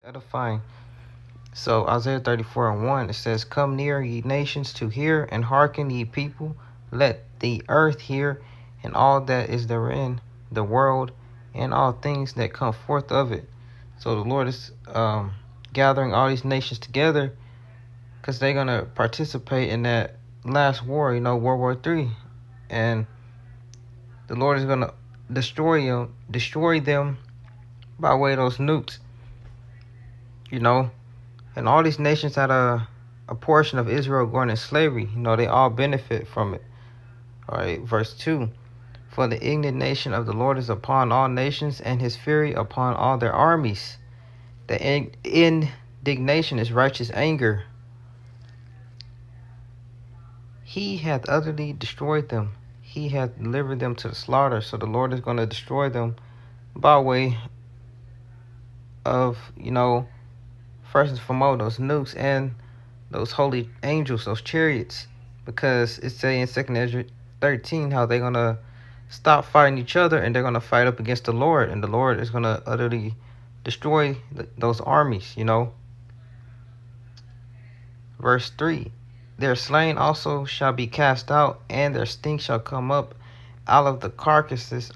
edifying. So Isaiah 34:1, it says, "Come near, ye nations, to hear, and hearken, ye people. Let the earth hear, and all that is therein, the world, and all things that come forth of it." So the Lord is gathering all these nations together because they're going to participate in that last war, World War III. And the Lord is going to destroy them by way of those nukes, And all these nations had a portion of Israel going in slavery. They all benefit from it. All right, verse 2. For the indignation of the Lord is upon all nations, and his fury upon all their armies. The indignation is righteous anger. He hath utterly destroyed them. He hath delivered them to the slaughter. So the Lord is going to destroy them by way of, first and foremost, those nukes and those holy angels, those chariots. Because it say in 2 Ezra 13 how they're going to stop fighting each other and they're going to fight up against the Lord. And the Lord is going to utterly destroy those armies, Verse 3. Their slain also shall be cast out, and their stink shall come up out of their carcasses,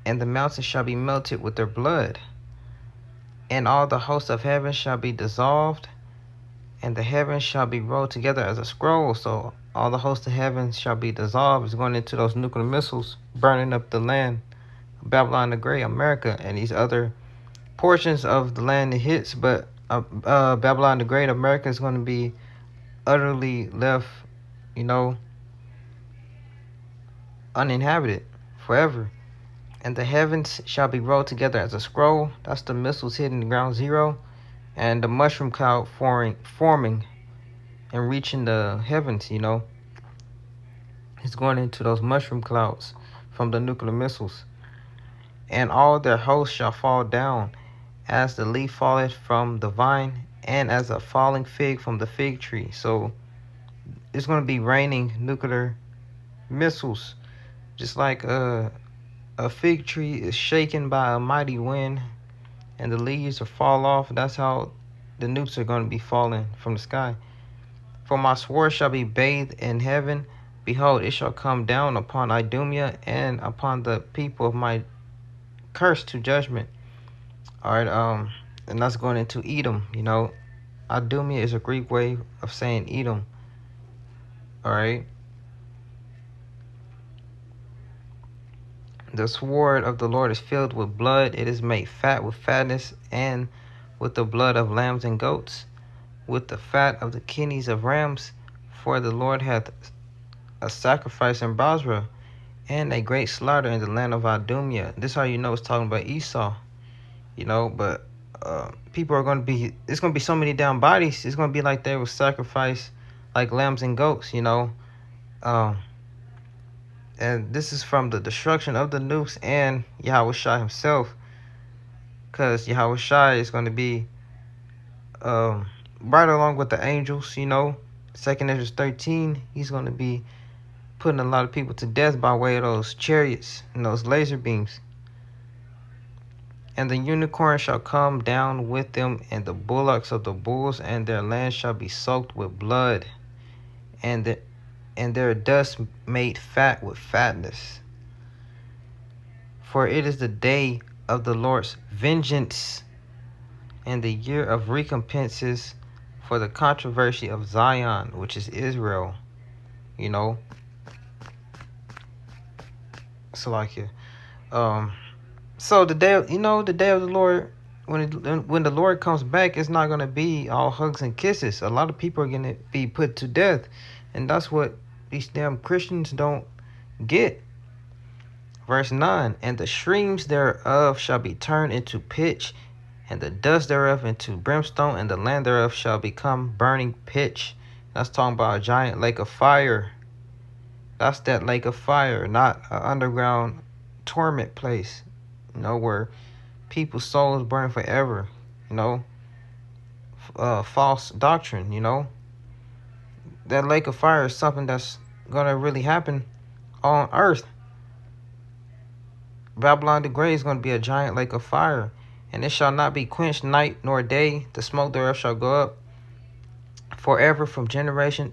and the mountains shall be melted with their blood. And all the hosts of heaven shall be dissolved, and the heavens shall be rolled together as a scroll. So all the hosts of heaven shall be dissolved. It's going into those nuclear missiles, burning up the land, Babylon the Great, America, and these other portions of the land it hits. But Babylon the Great, America, is going to be utterly left, uninhabited forever. And the heavens shall be rolled together as a scroll. That's the missiles hitting ground zero. And the mushroom cloud forming and reaching the heavens, It's going into those mushroom clouds from the nuclear missiles. And all their hosts shall fall down, as the leaf falleth from the vine, and as a falling fig from the fig tree. So it's going to be raining nuclear missiles, just like a fig tree is shaken by a mighty wind and the leaves will fall off. That's how the nukes are going to be falling from the sky. For my sword shall be bathed in heaven. Behold, it shall come down upon Idumea and upon the people of my curse to judgment. All right, and that's going into Edom. Idumea is a Greek way of saying Edom. All right. The sword of the Lord is filled with blood. It is made fat with fatness, and with the blood of lambs and goats, with the fat of the kidneys of rams. For the Lord hath a sacrifice in Basra, and a great slaughter in the land of Idumea. This is how you know it's talking about Esau. But people are going to be, it's going to be so many down bodies. It's going to be like they will sacrifice like lambs and goats, and this is from the destruction of the nukes and Yahushua himself. Because Yahushua is going to be right along with the angels, 2 Ezra 13, he's going to be putting a lot of people to death by way of those chariots and those laser beams. And the unicorn shall come down with them, and the bullocks of the bulls, and their land shall be soaked with blood, and their dust made fat with fatness. For it is the day of the Lord's vengeance, and the year of recompenses for the controversy of Zion, which is Israel. Salakia. So the day, the day of the Lord, when the Lord comes back, it's not going to be all hugs and kisses. A lot of people are going to be put to death, and that's what these damn Christians don't get. Verse 9, and the streams thereof shall be turned into pitch, and the dust thereof into brimstone, and the land thereof shall become burning pitch. That's talking about a giant lake of fire. That's that lake of fire, not an underground torment place, where people's souls burn forever, false doctrine, That lake of fire is something that's going to really happen on earth. Babylon the Great is going to be a giant lake of fire. And it shall not be quenched night nor day. The smoke thereof shall go up forever, from generation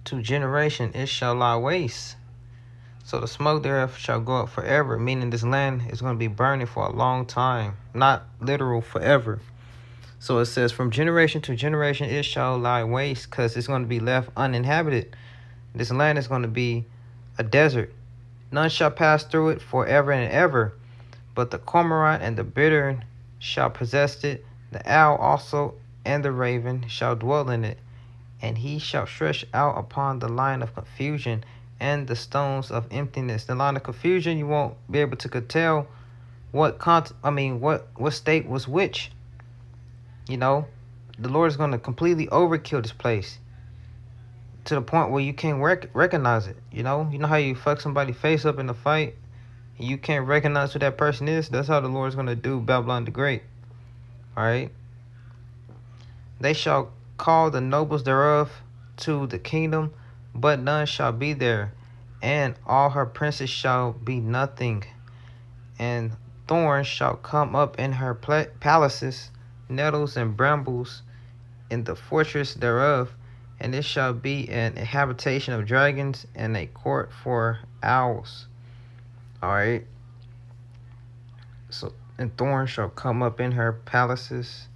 to generation. It shall lie waste. So the smoke thereof shall go up forever, meaning this land is going to be burning for a long time, not literal forever. So it says, from generation to generation it shall lie waste, because it's going to be left uninhabited. This land is going to be a desert. None shall pass through it forever and ever, but the cormorant and the bittern shall possess it. The owl also and the raven shall dwell in it, and he shall stretch out upon the line of confusion and the stones of emptiness. The line of confusion, you won't be able to tell what state was which. You know, the Lord is going to completely overkill this place to the point where you can't recognize it. You know how you fuck somebody's face up in a fight and you can't recognize who that person is? That's how the Lord is going to do Babylon the Great. All right. They shall call the nobles thereof to the kingdom, but none shall be there, and all her princes shall be nothing. And thorns shall come up in her palaces, nettles and brambles in the fortress thereof, and it shall be an habitation of dragons and a court for owls. All right. So, and thorns shall come up in her palaces,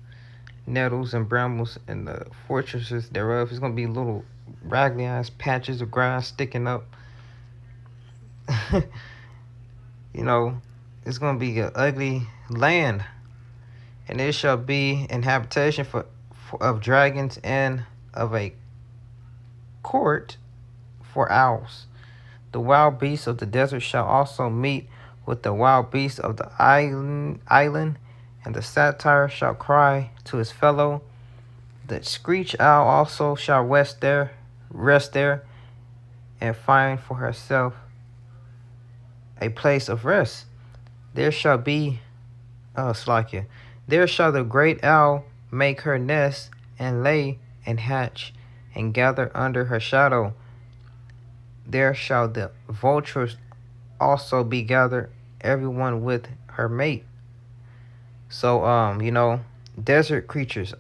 nettles and brambles in the fortresses thereof. It's going to be little raggedy ass patches of grass sticking up. You know, it's going to be an ugly land. And it shall be an habitation of dragons and of a court for owls. The wild beasts of the desert shall also meet with the wild beasts of the island, and the satyr shall cry to his fellow. The screech owl also shall rest there, and find for herself a place of rest. There shall be, there shall the great owl make her nest, and lay and hatch, and gather under her shadow. There shall the vultures also be gathered, everyone with her mate. So, desert creatures,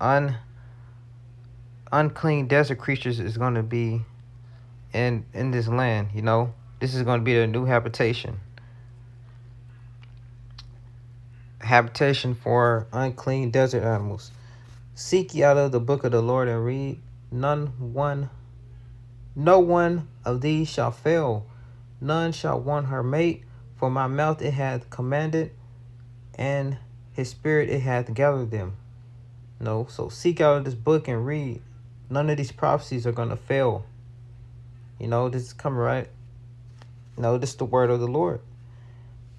unclean desert creatures is going to be in this land. This is going to be their new habitation for unclean desert animals. Seek ye out of the book of the Lord and read. No one of these shall fail, none shall want her mate, for my mouth it hath commanded, and his spirit it hath gathered them. No, so seek out of this book and read. None of these prophecies are going to fail. This is coming right. This is the word of the Lord.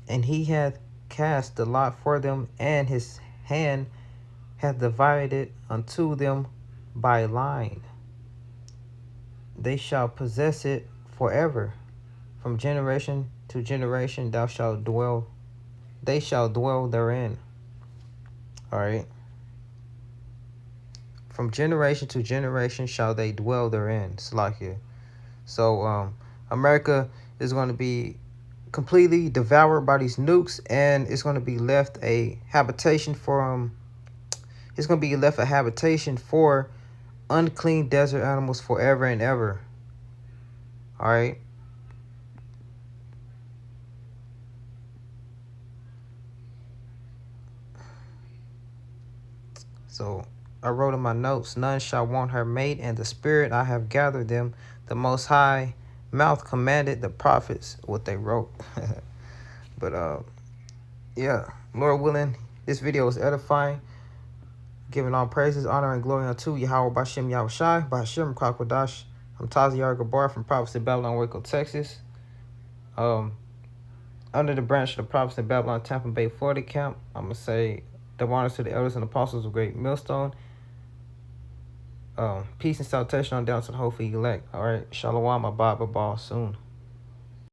And he hath cast the lot for them, and his hand hath divided it unto them by line. They shall possess it forever. From generation to generation they shall dwell therein. All right. From generation to generation shall they dwell therein. Salakia. So America is going to be completely devoured by these nukes, and it's going to be left a habitation for unclean desert animals forever and ever. All right. So I wrote in my notes, none shall want her mate, and the spirit I have gathered them. The Most High mouth commanded the prophets what they wrote. But yeah, Lord willing, this video is edifying, giving all praises, honor, and glory unto Yahweh Bashem Yahushai, Bashem Kwakwadash. I'm Taziar Gabar from Prophets in Babylon, Waco, Texas. Under the branch of the Prophets in Babylon, Tampa Bay, Florida camp, I'm going to say the honors to the elders and apostles of Great Millstone. Peace and salutation on down to the whole elect. All right. Shalom, Abba, soon.